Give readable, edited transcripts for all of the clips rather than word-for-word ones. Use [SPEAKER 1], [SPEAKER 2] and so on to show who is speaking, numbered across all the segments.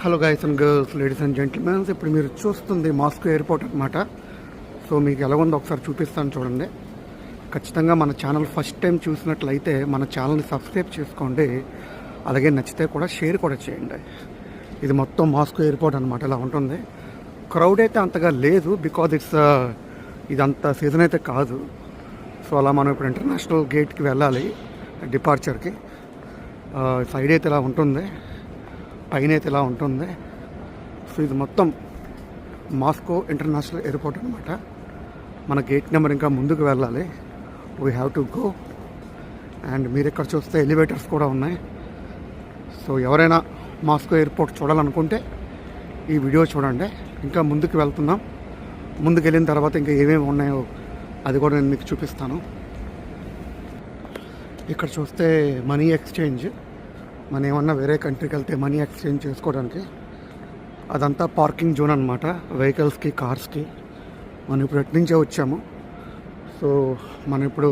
[SPEAKER 1] Hello guys and girls, ladies and gentlemen's, ఇప్పుడు మీరు చూస్తుంది మాస్కో ఎయిర్పోర్ట్ అనమాట. సో మీకు ఎలా ఉందో ఒకసారి చూపిస్తాను చూడండి. ఖచ్చితంగా మన ఛానల్ ఫస్ట్ టైం చూసినట్లయితే మన ఛానల్ని సబ్స్క్రైబ్ చేసుకోండి. అలాగే నచ్చితే కూడా షేర్ కూడా చేయండి. ఇది మొత్తం మాస్కో ఎయిర్పోర్ట్ అనమాట. ఇలా ఉంటుంది. క్రౌడ్ అయితే అంతగా లేదు, బికాజ్ ఇదంత సీజన్ అయితే కాదు. సో అలా మనం ఇప్పుడు ఇంటర్నేషనల్ గేట్కి వెళ్ళాలి, డిపార్చర్కి. సైడ్ అయితే ఇలా ఉంటుంది, పైన అయితే ఇలా ఉంటుంది. సో ఇది మొత్తం మాస్కో ఇంటర్నేషనల్ ఎయిర్పోర్ట్ అనమాట. మన గేట్ నెంబర్ ఇంకా ముందుకు వెళ్ళాలి. We have to go. And మీరు ఇక్కడ చూస్తే ఎలివేటర్స్ కూడా ఉన్నాయి. సో ఎవరైనా మాస్కో ఎయిర్పోర్ట్ చూడాలనుకుంటే ఈ వీడియో చూడండి. ఇంకా ముందుకు వెళ్తున్నాం. ముందుకు వెళ్ళిన తర్వాత ఇంకా ఏమేమి ఉన్నాయో అది కూడా నేను మీకు చూపిస్తాను. ఇక్కడ చూస్తే మనీ ఎక్స్చేంజ్, మనం ఏమన్నా వేరే కంట్రీకి వెళ్తే మనీ ఎక్స్చేంజ్ చేసుకోవడానికి అదంతా పార్కింగ్ జోన్ అనమాట, వెహికల్స్కి, కార్స్కి. మనం ఇప్పుడు ఎటు నుంచే వచ్చాము. సో మనం ఇప్పుడు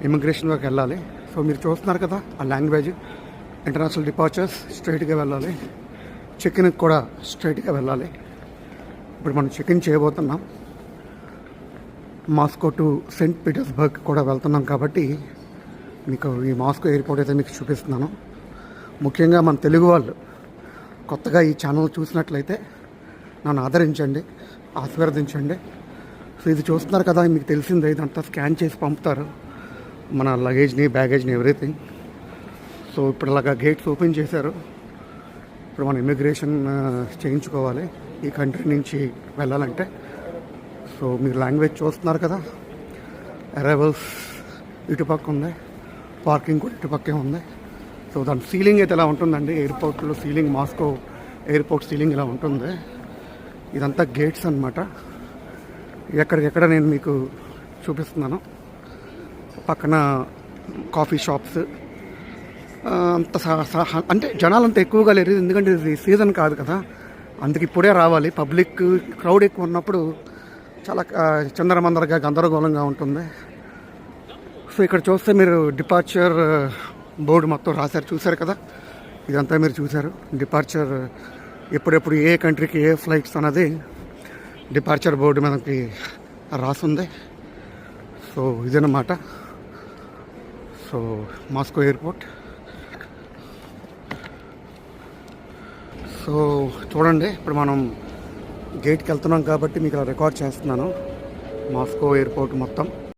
[SPEAKER 1] ఇమిగ్రేషన్ వరకు వెళ్ళాలి. సో మీరు చూస్తున్నారు కదా ఆ లాంగ్వేజ్, ఇంటర్నేషనల్ డిపార్చర్స్ స్ట్రైట్గా వెళ్ళాలి, చెక్-ఇన్కి కూడా స్ట్రైట్గా వెళ్ళాలి. ఇప్పుడు మనం చెక్-ఇన్ చేయబోతున్నాం. మాస్కో టు సెయింట్ పీటర్స్బర్గ్ కూడా వెళ్తున్నాం కాబట్టి మీకు ఈ మాస్కో ఎయిర్పోర్ట్ అయితే మీకు చూపిస్తున్నాను. ముఖ్యంగా మన తెలుగు వాళ్ళు కొత్తగా ఈ ఛానల్ చూసినట్లయితే నన్ను ఆదరించండి, ఆశీర్వదించండి. సో ఇది చూస్తున్నారు కదా, మీకు తెలిసిందే, ఇదంతా స్కాన్ చేసి పంపుతారు మన లగేజ్ని, బ్యాగేజ్ని, ఎవ్రీథింగ్. సో ఇప్పుడు అలాగా గేట్స్ ఓపెన్ చేశారు. ఇప్పుడు మనం ఇమిగ్రేషన్ చేయించుకోవాలి ఈ కంట్రీ నుంచి వెళ్ళాలంటే. సో మీరు లాంగ్వేజ్ చూస్తున్నారు కదా, అరైవల్స్ ఇటుపక్క ఉంది, పార్కింగ్ కూడా ఇటుపక్కే ఉంది. సో దాని సీలింగ్ అయితే ఇలా ఉంటుందండి. ఎయిర్పోర్ట్లో సీలింగ్, మాస్కో ఎయిర్పోర్ట్ సీలింగ్ ఇలా ఉంటుంది. ఇదంతా గేట్స్ అనమాట. ఎక్కడికెక్కడ నేను మీకు చూపిస్తున్నాను. పక్కన కాఫీ షాప్స్, అంత అంటే జనాలు అంత ఎక్కువగా లేరు, ఎందుకంటే ఇది సీజన్ కాదు కదా, అందుకు ఇప్పుడే రావాలి. పబ్లిక్ క్రౌడ్ ఎక్కువ ఉన్నప్పుడు చాలా చిందరమందరగా, గందరగోళంగా ఉంటుంది. సో ఇక్కడ చూస్తే మీరు డిపార్చర్ బోర్డు మొత్తం రాశారు, చూశారు కదా. ఇదంతా మీరు చూశారు. డిపార్చర్ ఎప్పుడెప్పుడు ఏ కంట్రీకి ఏ ఫ్లైట్స్ అన్నది డిపార్చర్ బోర్డు మనకి రాసుంది. సో ఇదన్నమాట సో మాస్కో ఎయిర్పోర్ట్. సో చూడండి, ఇప్పుడు మనం గేట్కి వెళ్తున్నాం కాబట్టి మీకు రికార్డ్ చేస్తున్నాను మాస్కో ఎయిర్పోర్ట్ మొత్తం.